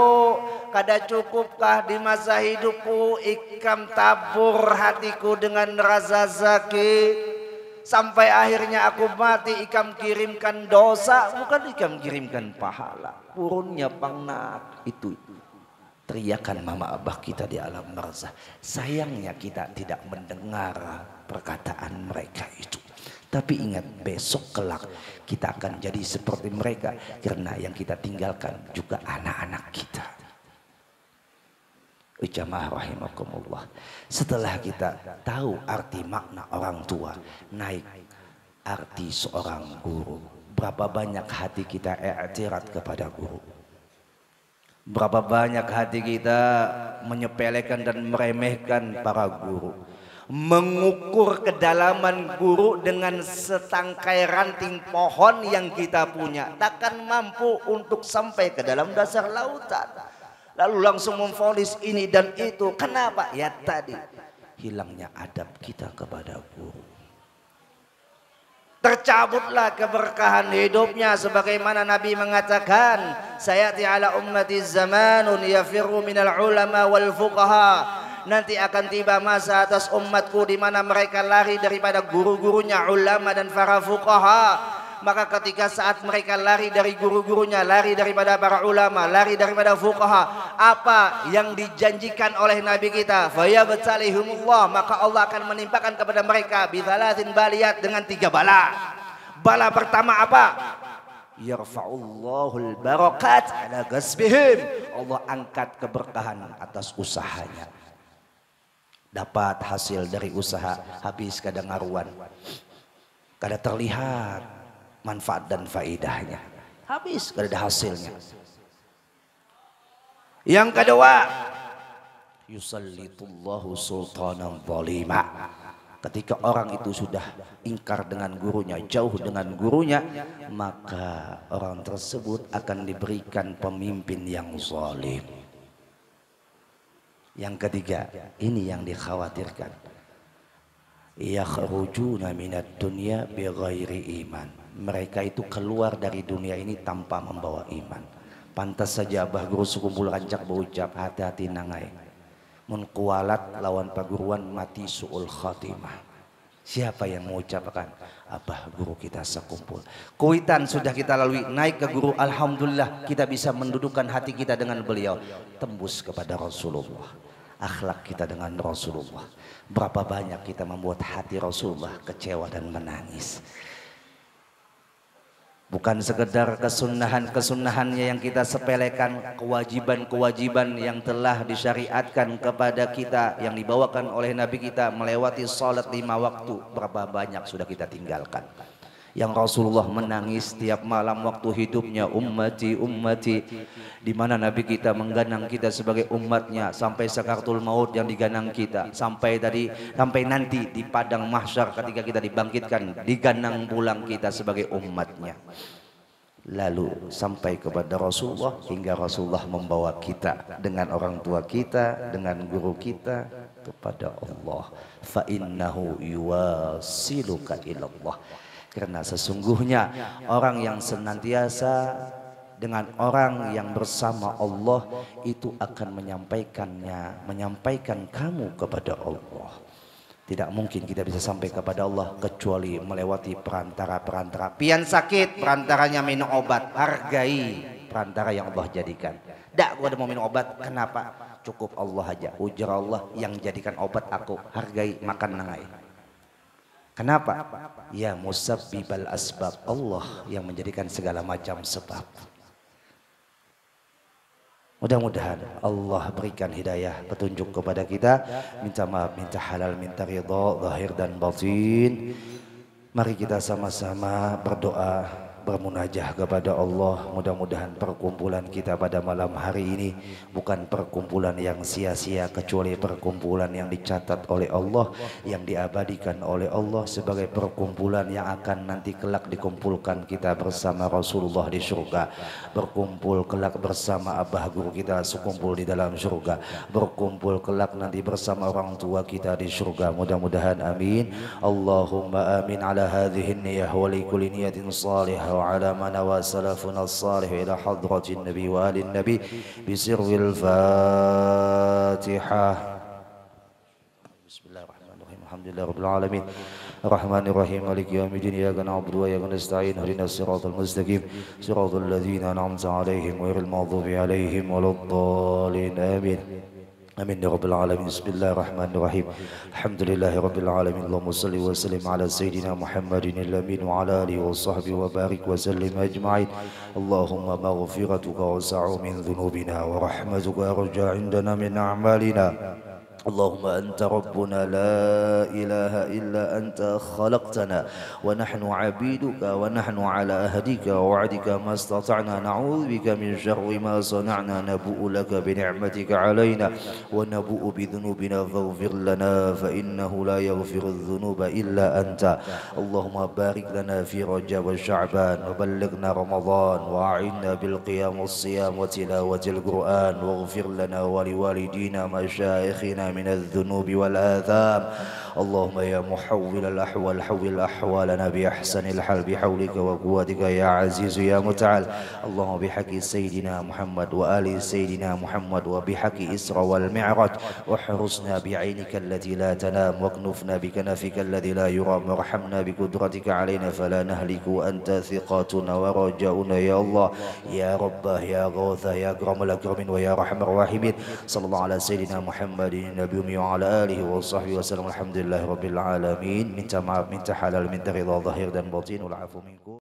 kada cukupkah di masa hidupku ikam tabur hatiku dengan rasa sakit? Sampai akhirnya aku mati ikam kirimkan dosa, bukan ikam kirimkan pahala. Purunnya pangnat. Itu teriakan mama abah kita di alam barzah. Sayangnya kita tidak mendengar perkataan mereka itu. Tapi ingat, besok kelak kita akan jadi seperti mereka, karena yang kita tinggalkan juga anak-anak kita. Jamaah rahimakumullah. Setelah kita tahu arti makna orang tua, naik arti seorang guru. Berapa banyak hati kita i'tirat kepada guru? Berapa banyak hati kita menyepelekan dan meremehkan para guru? Mengukur kedalaman guru dengan setangkai ranting pohon yang kita punya, takkan mampu untuk sampai ke dalam dasar lautan. Lalu langsung memvonis ini dan itu. Kenapa? Ya tadi hilangnya adab kita kepada guru. Tercabutlah keberkahan hidupnya, sebagaimana Nabi mengatakan, sayati ala ummati zamanun yafirru minal ulama wal fuqaha. Nanti akan tiba masa atas umatku di mana mereka lari daripada guru-gurunya, ulama dan para fuqaha. Maka ketika saat mereka lari dari guru-gurunya, lari daripada para ulama, lari daripada fuqaha, apa yang dijanjikan oleh Nabi kita? Fayabtalihumullah, maka Allah akan menimpakan kepada mereka bithalathin baliyat, dengan 3 bala. Bala pertama apa? Yarfa'ullahul barakat ala kasbihim. Allah angkat keberkahan atas usahanya. Dapat hasil dari usaha, habis kada ngaruan, kada terlihat manfaat dan faedahnya, habis kada ada hasilnya. Yang kedua, yusallitullahu sultanan zalima. Ketika orang itu sudah ingkar dengan gurunya, jauh dengan gurunya, maka orang tersebut akan diberikan pemimpin yang zalim. Yang ketiga, ini yang dikhawatirkan. Yakhrujuna minad dunya bighairi iman. Mereka itu keluar dari dunia ini tanpa membawa iman. Pantas saja Abah Guru Sekumpul Rancak berucap, hati-hati nangai. Mun kualat lawan paguruan mati su'ul khatimah. Siapa yang mengucapkan? Abah Guru kita sekumpul. Kuitan sudah kita lalui, naik ke guru, alhamdulillah kita bisa mendudukkan hati kita dengan beliau. Tembus kepada Rasulullah. Akhlak kita dengan Rasulullah. Berapa banyak kita membuat hati Rasulullah kecewa dan menangis. Bukan sekedar kesunahan-kesunahannya yang kita sepelekan, kewajiban-kewajiban yang telah disyariatkan kepada kita, yang dibawakan oleh Nabi kita, melewati salat 5 waktu, berapa banyak sudah kita tinggalkan. Yang Rasulullah menangis setiap malam waktu hidupnya, ummati ummati, di mana Nabi kita mengganang kita sebagai umatnya sampai sakaratul maut yang diganang kita, sampai nanti di padang mahsyar ketika kita dibangkitkan, diganang pulang kita sebagai umatnya. Lalu sampai kepada Rasulullah, hingga Rasulullah membawa kita dengan orang tua kita, dengan guru kita kepada Allah. Fa innahu yuwasiluka ilallah. Karena sesungguhnya orang yang senantiasa dengan orang yang bersama Allah itu akan menyampaikan kamu kepada Allah. Tidak mungkin kita bisa sampai kepada Allah kecuali melewati perantara-perantara. Pian sakit, perantaranya minum obat. Hargai perantara yang Allah jadikan. Dak, gua ada mau minum obat. Kenapa? Cukup Allah aja. Ujar Allah yang jadikan obat aku. Hargai, makan nangai. Kenapa? Ya musabbibal asbab. Allah yang menjadikan segala macam sebab. Mudah-mudahan Allah berikan hidayah, petunjuk kepada kita. Minta maaf, minta halal, minta ridha, zahir dan batin. Mari kita sama-sama berdoa, bermunajah kepada Allah. Mudah-mudahan perkumpulan kita pada malam hari ini bukan perkumpulan yang sia-sia, kecuali perkumpulan yang dicatat oleh Allah, yang diabadikan oleh Allah sebagai perkumpulan yang akan nanti kelak dikumpulkan kita bersama Rasulullah di surga, berkumpul kelak bersama Abah Guru kita sekumpul di dalam surga, berkumpul kelak nanti bersama orang tua kita di surga. Mudah-mudahan amin. Allahumma amin ala hadhihi niyyah wa li kulli niyatin salihah وعلى ما نوى سلفنا الصالح إلى حضرة النبي وآل النبي بسر الفاتحة. بسم الله الرحمن الرحيم الحمد لله رب العالمين الرحمن الرحيم مالك يوم الدين إياك نعبد وإياك نستعين اهدنا الصراط المستقيم صراط الذين أنعمت عليهم غير المغضوب عليهم ولا الضالين آمين. Amin ya rabbal alamin. Bismillahirrahmanirrahim. Alhamdulillahi rabbil alamin. Allahumma salli wa sallim ala sayyidina Muhammadin al-amin wa ala alihi wa sahbihi wa barik wa sallim ajma'in. Allahumma maghfiratuka wasa'u min dhunubina wa rahmatuka arja indana min a'malina. اللهم أنت ربنا لا إله إلا أنت خلقتنا ونحن عبيدك ونحن على أهدك ووعدك ما استطعنا نعوذ بك من شر ما صنعنا نبوء لك بنعمتك علينا ونبوء بذنوبنا فاغفر لنا فإنه لا يغفر الذنوب إلا أنت. اللهم بارك لنا في رجب وشعبان وبلغنا رمضان وأعنا بالقيام والصيام وتلاوة القرآن واغفر لنا ولوالدينا مشايخنا من الذنوب والآثام. اللهم يا محول الأحوال حول أحوالنا بأحسن الحال بحولك وقوتك يا عزيز يا متعال. اللهم بحق سيدنا محمد وآل سيدنا محمد وبحق إسراء والمعراج واحرسنا بعينك التي لا تنام واكنفنا بكنفك الذي لا يرام وارحمنا بقدرتك علينا فلا نهلك وأنت ثقاتنا ورجاؤنا يا الله يا رباه يا غوثه يا أكرم الأكرمين ويا رحم الراحمين. صلى الله على سيدنا محمد النبي وعلى آله وصحبه وسلم. الحمد لله رب العالمين. Minta maaf, minta halal, minta ridha zahir dan batin. Wal afu minkum.